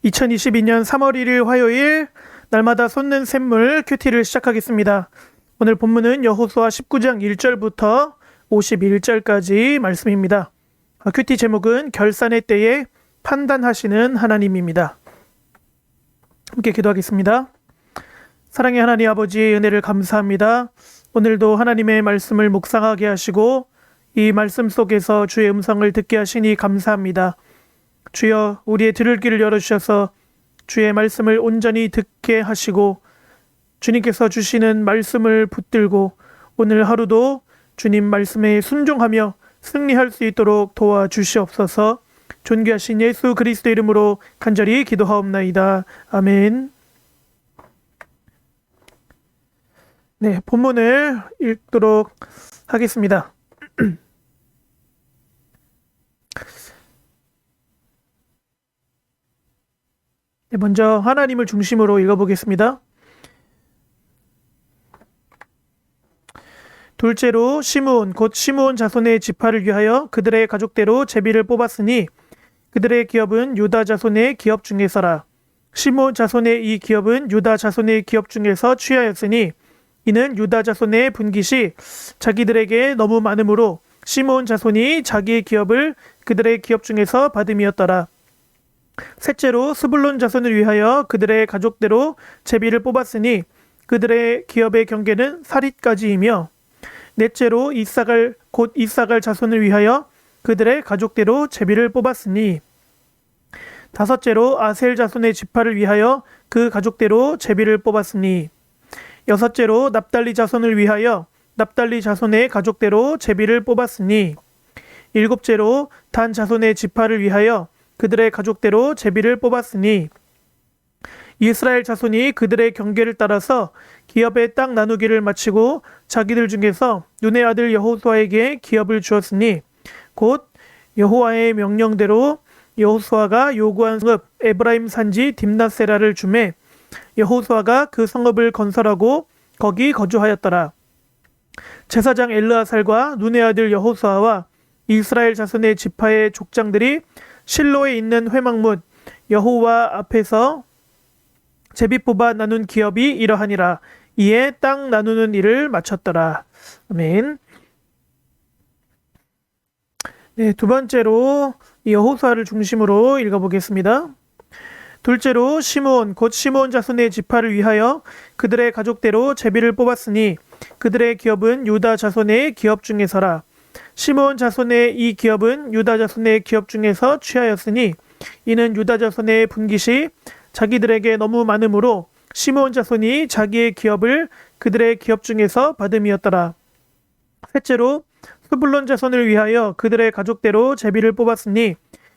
2022년 3월 1일 화요일 날마다 솟는 샘물 큐티를 시작하겠습니다. 오늘 본문은 여호수아 19장 1절부터 51절까지 말씀입니다. 큐티 제목은 결산의 때에 판단하시는 하나님입니다. 함께 기도하겠습니다. 사랑의 하나님 아버지, 은혜를 감사합니다. 오늘도 하나님의 말씀을 묵상하게 하시고 이 말씀 속에서 주의 음성을 듣게 하시니 감사합니다. 주여, 우리의 들을 귀를 열어주셔서 주의 말씀을 온전히 듣게 하시고 주님께서 주시는 말씀을 붙들고 오늘 하루도 주님 말씀에 순종하며 승리할 수 있도록 도와주시옵소서. 존귀하신 예수 그리스도 이름으로 간절히 기도하옵나이다. 아멘. 네, 본문을 읽도록 하겠습니다. 먼저 하나님을 중심으로 읽어보겠습니다. 둘째로 시므온 곧 시므온 자손의 지파를 위하여 그들의 가족대로 제비를 뽑았으니 그들의 기업은 유다 자손의 기업 중에서라. 시므온 자손의 이 기업은 유다 자손의 기업 중에서 취하였으니 이는 유다 자손의 분깃이 자기들에게 너무 많으므로 시므온 자손이 자기의 기업을 그들의 기업 중에서 받음이었더라. 셋째로 스불론 자손을 위하여 그들의 가족대로 제비를 뽑았으니 그들의 기업의 경계는 사릿까지이며 넷째로 이사갈 곧 이사갈 자손을 위하여 그들의 가족대로 제비를 뽑았으니 다섯째로 아셀 자손의 지파를 위하여 그 가족대로 제비를 뽑았으니 여섯째로 납달리 자손을 위하여 납달리 자손의 가족대로 제비를 뽑았으니 일곱째로 단 자손의 지파를 위하여 그들의 가족대로 제비를 뽑았으니 이스라엘 자손이 그들의 경계를 따라서 기업의 땅 나누기를 마치고 자기들 중에서 눈의 아들 여호수아에게 기업을 주었으니 곧 여호와의 명령대로 여호수아가 요구한 성읍 에브라임 산지 딥낫세라를 주매 여호수아가 그 성읍을 건설하고 거기 거주하였더라. 제사장 엘르아살과 눈의 아들 여호수아와 이스라엘 자손의 지파의 족장들이 실로에 있는 회막문 여호와 앞에서 제비 뽑아 나눈 기업이 이러하니라. 이에 땅 나누는 일을 마쳤더라. 아멘. 네, 두 번째로 여호수아를 중심으로 읽어보겠습니다. 둘째로 시므온 곧 시므온 자손의 지파를 위하여 그들의 가족대로 제비를 뽑았으니 그들의 기업은 유다 자손의 기업 중에서라. 시므온 자손의 이 기업은 유다 자손의 기업 중에서 취하였으니 이는 유다 자손의 분깃이 자기들에게 너무 많으므로 시므온 자손이 자기의 기업을 그들의 기업 중에서 받음이었더라. 셋째로 스불론 자손을 위하여 그들의 가족대로 제비를 뽑았으니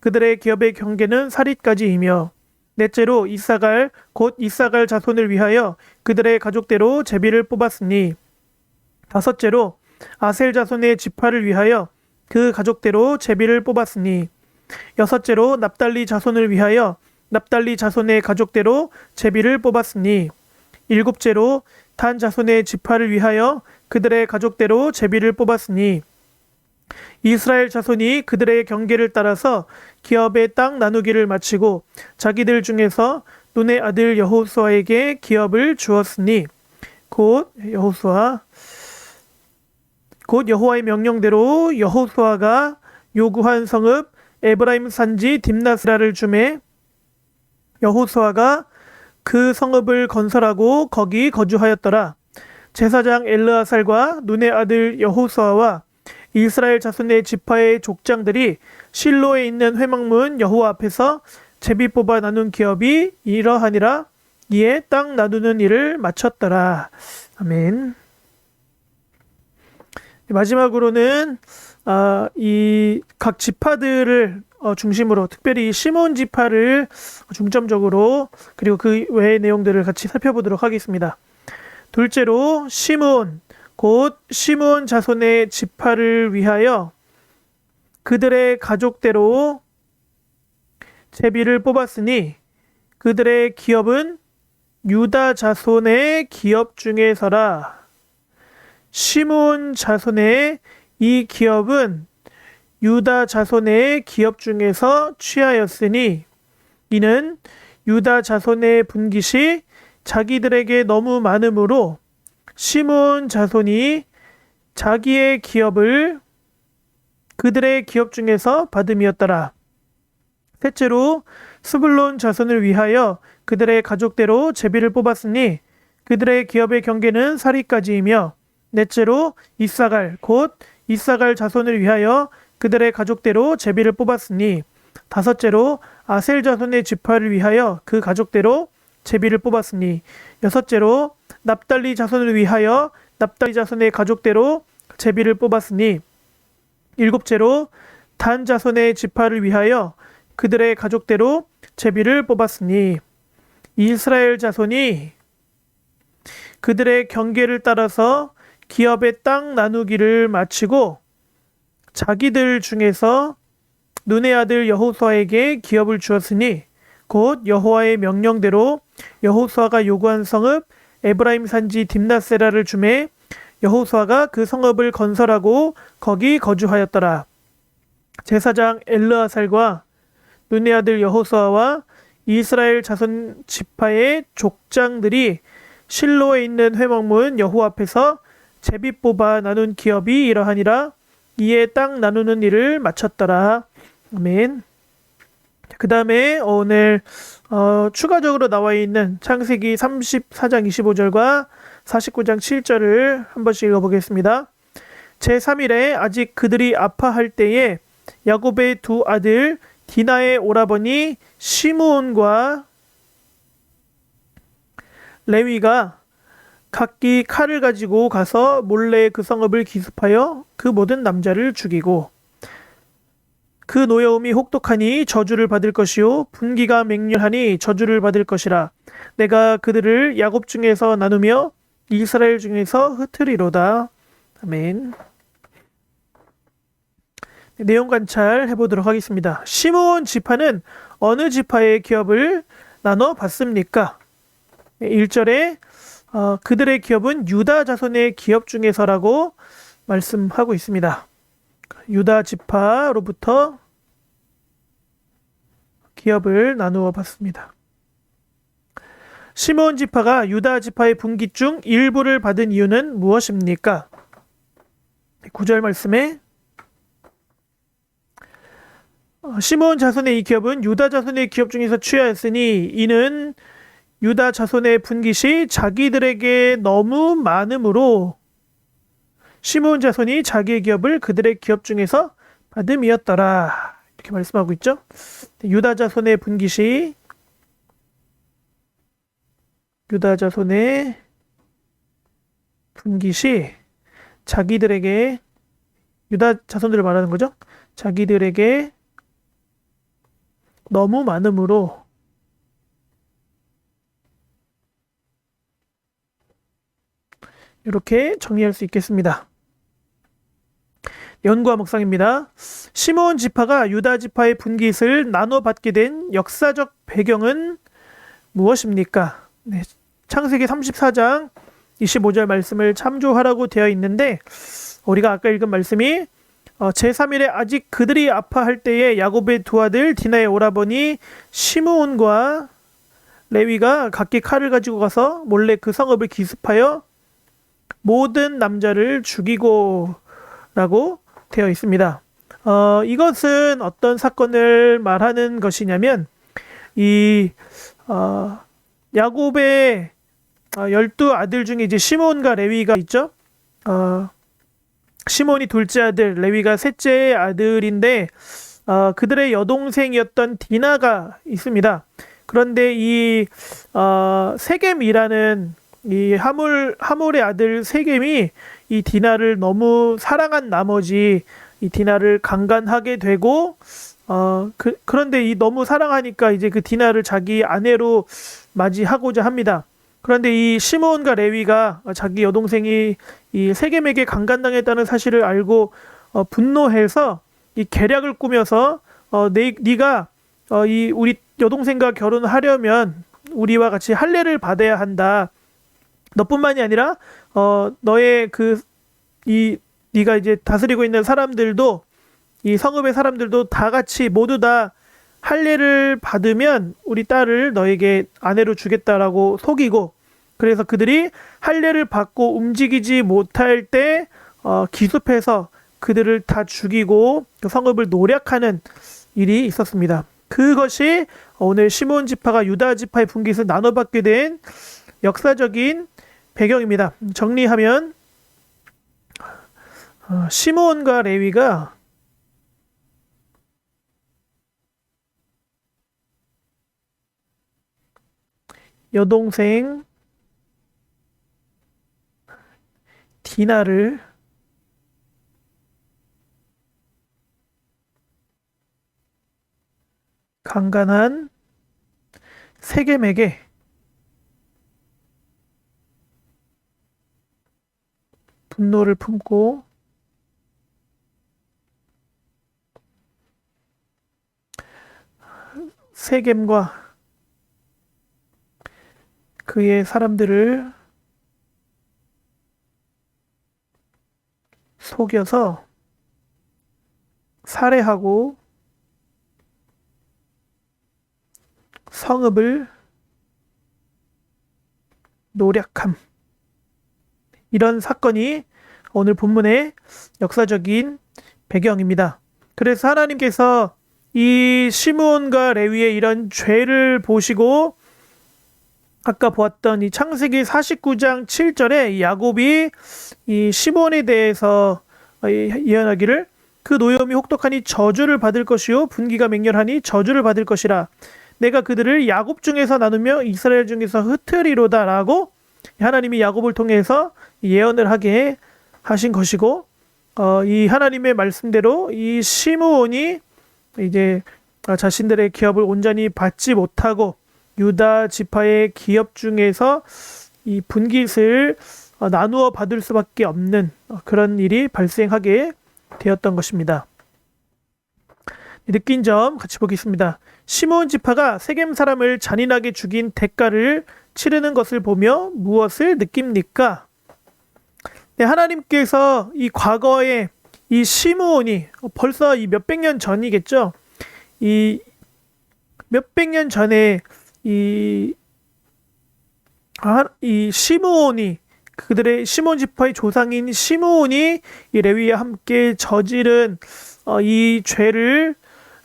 그들의 기업의 경계는 사릿까지이며 넷째로 이사갈 곧 이사갈 자손을 위하여 그들의 가족대로 제비를 뽑았으니 다섯째로 아셀 자손의 지파를 위하여 그 가족대로 제비를 뽑았으니 여섯째로 납달리 자손을 위하여 납달리 자손의 가족대로 제비를 뽑았으니 일곱째로 단 자손의 지파를 위하여 그들의 가족대로 제비를 뽑았으니 이스라엘 자손이 그들의 경계를 따라서 기업의 땅 나누기를 마치고 자기들 중에서 눈의 아들 여호수아에게 기업을 주었으니 곧 여호와의 명령대로 여호수아가 요구한 성읍 에브라임 산지 딥낫세라를 주매 여호수아가 그 성읍을 건설하고 거기 거주하였더라. 제사장 엘르아살과 눈의 아들 여호수아와 이스라엘 자손의 지파의 족장들이 실로에 있는 회막문 여호와 앞에서 제비 뽑아 나눈 기업이 이러하니라. 이에 땅 나누는 일을 마쳤더라. 아멘. 마지막으로는 이 각 지파들을 중심으로 특별히 시므온 지파를 중점적으로 그리고 그 외의 내용들을 같이 살펴보도록 하겠습니다. 둘째로 시므온 곧 시므온 자손의 지파를 위하여 그들의 가족대로 제비를 뽑았으니 그들의 기업은 유다 자손의 기업 중에서라. 시므온 자손의 이 기업은 유다 자손의 기업 중에서 취하였으니 이는 유다 자손의 분깃이 자기들에게 너무 많으므로 시므온 자손이 자기의 기업을 그들의 기업 중에서 받음이었더라. 셋째로 스불론 자손을 위하여 그들의 가족대로 제비를 뽑았으니 그들의 기업의 경계는 사리까지이며, 넷째로 이사갈 곧 이사갈 자손을 위하여 그들의 가족대로 제비를 뽑았으니, 다섯째로 아셀 자손의 지파를 위하여 그 가족대로 제비를 뽑았으니, 여섯째로 납달리 자손을 위하여 납달리 자손의 가족대로 제비를 뽑았으니, 일곱째로 단 자손의 지파를 위하여 그들의 가족대로 제비를 뽑았으니, 이스라엘 자손이 그들의 경계를 따라서 기업의 땅 나누기를 마치고 자기들 중에서 눈의 아들 여호수아에게 기업을 주었으니, 곧 여호와의 명령대로 여호수아가 요구한 성읍 에브라임 산지 딥나세라를 주매 여호수아가 그 성읍을 건설하고 거기 거주하였더라. 제사장 엘르아살과 눈의 아들 여호수아와 이스라엘 자손 지파의 족장들이 실로에 있는 회막문 여호와 앞에서 제비 뽑아 나눈 기업이 이러하니라. 이에 땅 나누는 일을 마쳤더라. 아멘. 그 다음에 오늘 추가적으로 나와 있는 창세기 34장 25절과 49장 7절을 한 번씩 읽어보겠습니다. 제3일에 아직 그들이 아파할 때에 야곱의 두 아들 디나의 오라버니 시므온과 레위가 각기 칼을 가지고 가서 몰래 그 성읍을 기습하여 그 모든 남자를 죽이고, 그 노여움이 혹독하니 저주를 받을 것이요 분기가 맹렬하니 저주를 받을 것이라. 내가 그들을 야곱 중에서 나누며 이스라엘 중에서 흩으리로다. 아멘. 내용 관찰 해보도록 하겠습니다. 시므온 지파는 어느 지파의 기업을 나눠 받습니까? 1절에 그들의 기업은 유다 자손의 기업 중에서라고 말씀하고 있습니다. 유다 지파로부터 기업을 나누어 받습니다. 시므온 지파가 유다 지파의 분깃 중 일부를 받은 이유는 무엇입니까? 9절 말씀에 시므온 자손의 이 기업은 유다 자손의 기업 중에서 취하였으니 이는 유다 자손의 분깃이 자기들에게 너무 많으므로 시므온 자손이 자기의 기업을 그들의 기업 중에서 받음이었더라. 이렇게 말씀하고 있죠. 유다 자손의 분깃이 자기들에게, 유다 자손들을 말하는 거죠. 자기들에게 너무 많으므로 이렇게 정리할 수 있겠습니다. 연구와 묵상입니다. 시므온 지파가 유다 지파의 분깃을 나눠 받게 된 역사적 배경은 무엇입니까? 네, 창세기 34장 25절 말씀을 참조하라고 되어 있는데, 우리가 아까 읽은 말씀이 제3일에 아직 그들이 아파할 때에 야곱의 두 아들 디나의 오라버니 시므온과 레위가 각기 칼을 가지고 가서 몰래 그 성읍을 기습하여 모든 남자를 죽이고 라고 되어 있습니다. 이것은 어떤 사건을 말하는 것이냐면, 야곱의 12아들 중에 이제 시므온과 레위가 있죠. 시므온이 둘째 아들, 레위가 셋째 아들인데 그들의 여동생이었던 디나가 있습니다. 그런데 이 세겜이라는 이 하몰의 아들 세겜이 이 디나를 너무 사랑한 나머지 이 디나를 강간하게 되고, 그런데 이 너무 사랑하니까 이제 그 디나를 자기 아내로 맞이하고자 합니다. 그런데 이 시므온과 레위가 자기 여동생이 이 세겜에게 강간당했다는 사실을 알고 분노해서 이 계략을 꾸며서 네가 이 우리 여동생과 결혼하려면 우리와 같이 할례를 받아야 한다. 너뿐만이 아니라 너의 네가 이제 다스리고 있는 사람들도, 이 성읍의 사람들도 다 같이 모두 다 할례를 받으면 우리 딸을 너에게 아내로 주겠다라고 속이고, 그래서 그들이 할례를 받고 움직이지 못할 때 기습해서 그들을 다 죽이고 그 성읍을 노략하는 일이 있었습니다. 그것이 오늘 시므온 지파가 유다 지파의 분깃을 나눠받게 된 역사적인 배경입니다. 정리하면 시므온과 레위가 여동생 디나를 강간한 세겜에게 분노를 품고 세겜과 그의 사람들을 속여서 살해하고 성읍을 노략함. 이런 사건이 오늘 본문의 역사적인 배경입니다. 그래서 하나님께서 이 시므온과 레위의 이런 죄를 보시고 아까 보았던 이 창세기 49장 7절에 야곱이 이 시므온에 대해서 예언하기를 그 노염이 혹독하니 저주를 받을 것이요 분기가 맹렬하니 저주를 받을 것이라 내가 그들을 야곱 중에서 나누며 이스라엘 중에서 흩으리로다 라고 하나님이 야곱을 통해서 예언을 하게 하신 것이고, 이 하나님의 말씀대로 이 시므온이 이제 자신들의 기업을 온전히 받지 못하고 유다 지파의 기업 중에서 이 분깃을 나누어 받을 수밖에 없는 그런 일이 발생하게 되었던 것입니다. 느낀 점 같이 보겠습니다. 시므온 지파가 세겜 사람을 잔인하게 죽인 대가를 치르는 것을 보며 무엇을 느낍니까? 네, 하나님께서 이 과거에 이 시므온이 벌써 이 몇백 년 전이겠죠. 이 몇백 년 전에 이 시므온이 그들의 시므온 지파의 조상인 시므온이 이 레위와 함께 저지른 이 죄를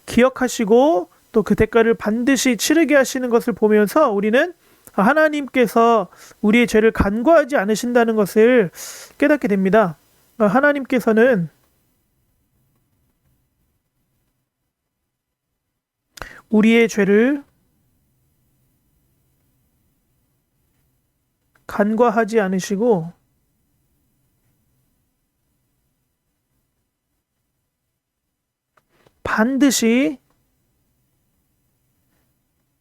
기억하시고 또 그 대가를 반드시 치르게 하시는 것을 보면서 우리는 하나님께서 우리의 죄를 간과하지 않으신다는 것을 깨닫게 됩니다. 하나님께서는 우리의 죄를 간과하지 않으시고 반드시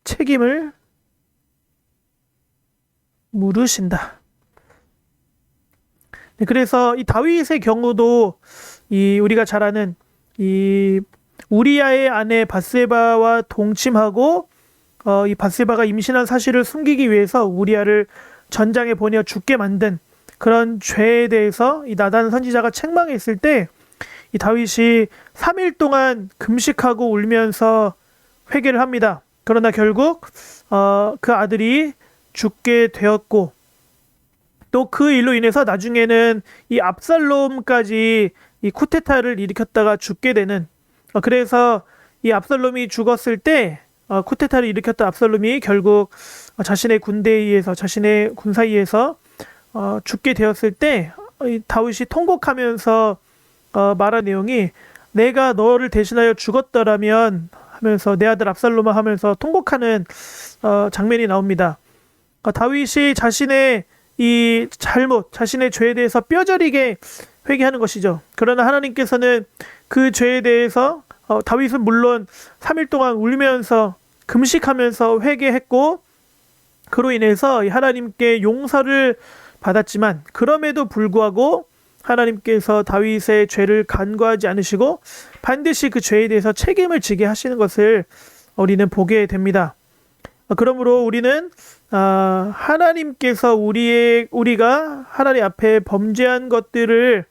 책임을 물으신다. 그래서 이 다윗의 경우도 이 우리가 잘 아는 이 우리아의 아내 밧세바와 동침하고 이 밧세바가 임신한 사실을 숨기기 위해서 우리아를 전장에 보내어 죽게 만든 그런 죄에 대해서 이 나단 선지자가 책망했을 때 이 다윗이 3일 동안 금식하고 울면서 회개를 합니다. 그러나 결국 그 아들이 죽게 되었고 또 그 일로 인해서 나중에는 이 압살롬까지 이 쿠데타를 일으켰다가 죽게 되는, 그래서 이 압살롬이 죽었을 때 쿠데타를 일으켰던 압살롬이 결국 자신의 군대에 의해서 자신의 군사에 의해서 죽게 되었을 때 다윗이 통곡하면서 말한 내용이 내가 너를 대신하여 죽었더라면 하면서 내 아들 압살롬아 하면서 통곡하는 장면이 나옵니다. 다윗이 자신의 이 잘못, 자신의 죄에 대해서 뼈저리게 회개하는 것이죠. 그러나 하나님께서는 그 죄에 대해서 다윗은 물론 3일 동안 울면서 금식하면서 회개했고 그로 인해서 하나님께 용서를 받았지만 그럼에도 불구하고 하나님께서 다윗의 죄를 간과하지 않으시고 반드시 그 죄에 대해서 책임을 지게 하시는 것을 우리는 보게 됩니다. 그러므로 우리는 하나님께서 우리가 하나님 앞에 범죄한 것들을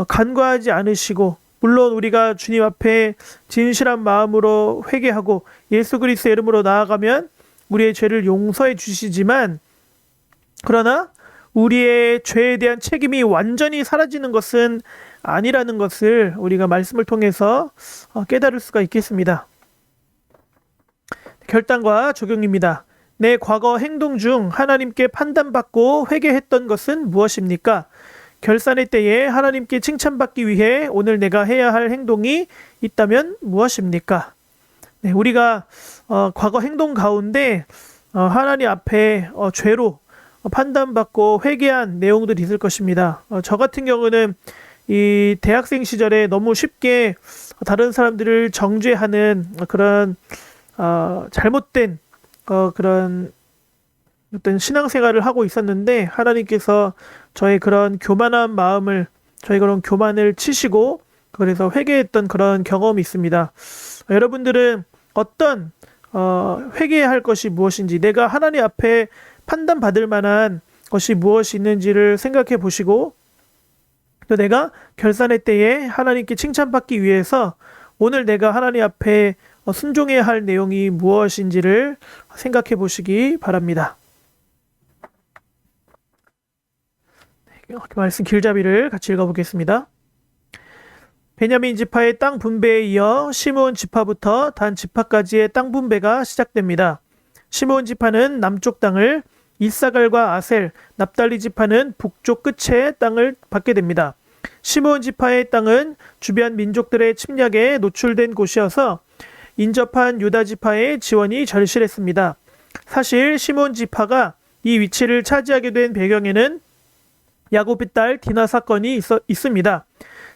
간과하지 않으시고 물론 우리가 주님 앞에 진실한 마음으로 회개하고 예수 그리스도의 이름으로 나아가면 우리의 죄를 용서해 주시지만, 그러나 우리의 죄에 대한 책임이 완전히 사라지는 것은 아니라는 것을 우리가 말씀을 통해서 깨달을 수가 있겠습니다. 결단과 적용입니다. 내 과거 행동 중 하나님께 판단받고 회개했던 것은 무엇입니까? 결산의 때에 하나님께 칭찬받기 위해 오늘 내가 해야 할 행동이 있다면 무엇입니까? 네, 우리가 과거 행동 가운데 하나님 앞에 죄로 판단받고 회개한 내용들이 있을 것입니다. 저 같은 경우는 이 대학생 시절에 너무 쉽게 다른 사람들을 정죄하는 그런 잘못된 그런 어떤 신앙생활을 하고 있었는데, 하나님께서 저의 그런 교만한 마음을, 저의 그런 교만을 치시고 그래서 회개했던 그런 경험이 있습니다. 여러분들은 어떤 회개해야 할 것이 무엇인지, 내가 하나님 앞에 판단받을 만한 것이 무엇이 있는지를 생각해 보시고, 또 내가 결산의 때에 하나님께 칭찬받기 위해서 오늘 내가 하나님 앞에 순종해야 할 내용이 무엇인지를 생각해 보시기 바랍니다. 말씀 길잡이를 같이 읽어보겠습니다. 베냐민 지파의 땅 분배에 이어 시므온 지파부터 단 지파까지의 땅 분배가 시작됩니다. 시므온 지파는 남쪽 땅을, 이사갈과 아셀, 납달리 지파는 북쪽 끝의 땅을 받게 됩니다. 시므온 지파의 땅은 주변 민족들의 침략에 노출된 곳이어서 인접한 유다 지파의 지원이 절실했습니다. 사실 시므온 지파가 이 위치를 차지하게 된 배경에는 야곱의 딸 디나 사건이 있습니다.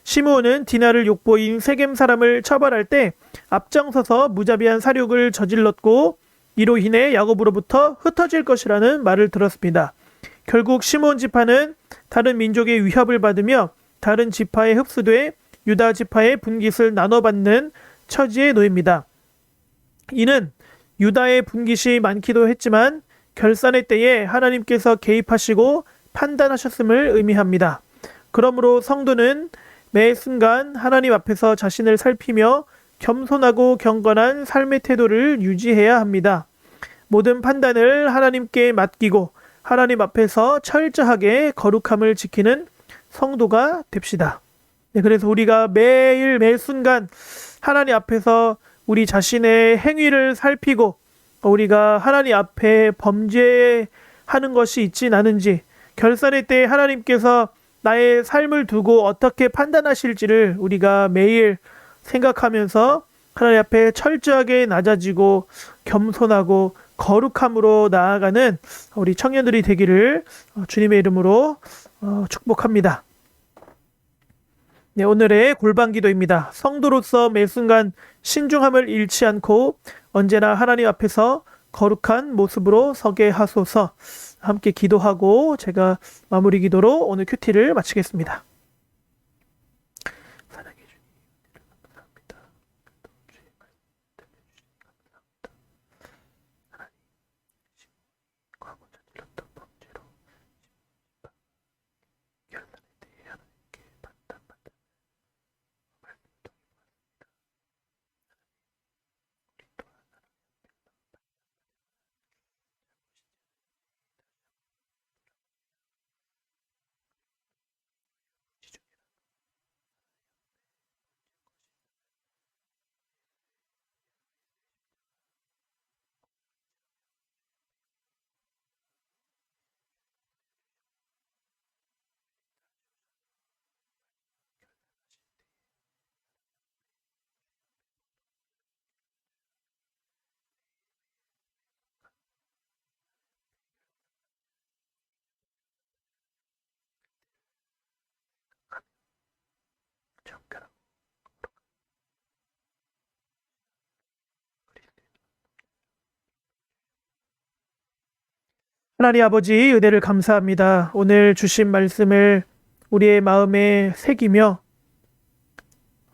시므온은 디나를 욕보인 세겜 사람을 처벌할 때 앞장서서 무자비한 살육을 저질렀고, 이로 인해 야곱으로부터 흩어질 것이라는 말을 들었습니다. 결국 시므온 지파는 다른 민족의 위협을 받으며 다른 지파에 흡수돼 유다 지파의 분깃을 나눠받는 처지에 놓입니다. 이는 유다의 분깃이 많기도 했지만 결산의 때에 하나님께서 개입하시고 판단하셨음을 의미합니다. 그러므로 성도는 매 순간 하나님 앞에서 자신을 살피며 겸손하고 경건한 삶의 태도를 유지해야 합니다. 모든 판단을 하나님께 맡기고 하나님 앞에서 철저하게 거룩함을 지키는 성도가 됩시다. 네, 그래서 우리가 매일 매 순간 하나님 앞에서 우리 자신의 행위를 살피고, 우리가 하나님 앞에 범죄하는 것이 있진 않은지, 결산의 때 하나님께서 나의 삶을 두고 어떻게 판단하실지를 우리가 매일 생각하면서 하나님 앞에 철저하게 낮아지고 겸손하고 거룩함으로 나아가는 우리 청년들이 되기를 주님의 이름으로 축복합니다. 네, 오늘의 골방 기도입니다. 성도로서 매 순간 신중함을 잃지 않고 언제나 하나님 앞에서 거룩한 모습으로 서게 하소서. 함께 기도하고 제가 마무리 기도로 오늘 큐티를 마치겠습니다. 사랑해 주님, 감사합니다. 주의 말씀 들려주시니 감사합니다. 하나님, 과거 저질렀던 범죄로 결단에 대해 하나님께 판단받는 말씀을 통해 보았습니다. 우리 또한 하나님 앞에서 정결하고 하나님 아버지, 은혜를 감사합니다. 오늘 주신 말씀을 우리의 마음에 새기며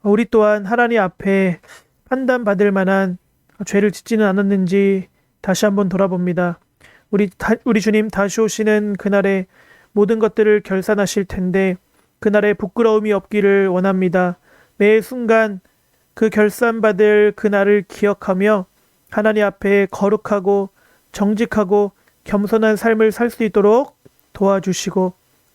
우리 또한 하나님 앞에 판단받을 만한 죄를 짓지는 않았는지 다시 한번 돌아봅니다. 우리 주님 다시 오시는 그날에 모든 것들을 결산하실 텐데 그날에 부끄러움이 없기를 원합니다. 매 순간 그 결산받을 그날을 기억하며 하나님 앞에 거룩하고 정직하고 겸손한 삶을 살 수 있도록 도와주시고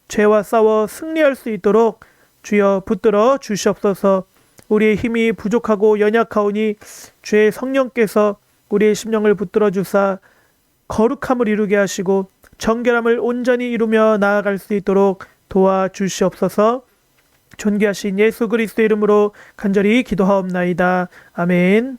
죄와 싸워 승리할 수 있도록 주여 붙들어 주시옵소서. 우리의 힘이 부족하고 연약하오니 주의 성령께서 우리의 심령을 붙들어 주사 거룩함을 이루게 하시고 정결함을 온전히 이루며 나아갈 수 있도록 도와주시옵소서. 존귀하신 예수 그리스도 이름으로 간절히 기도하옵나이다. 아멘.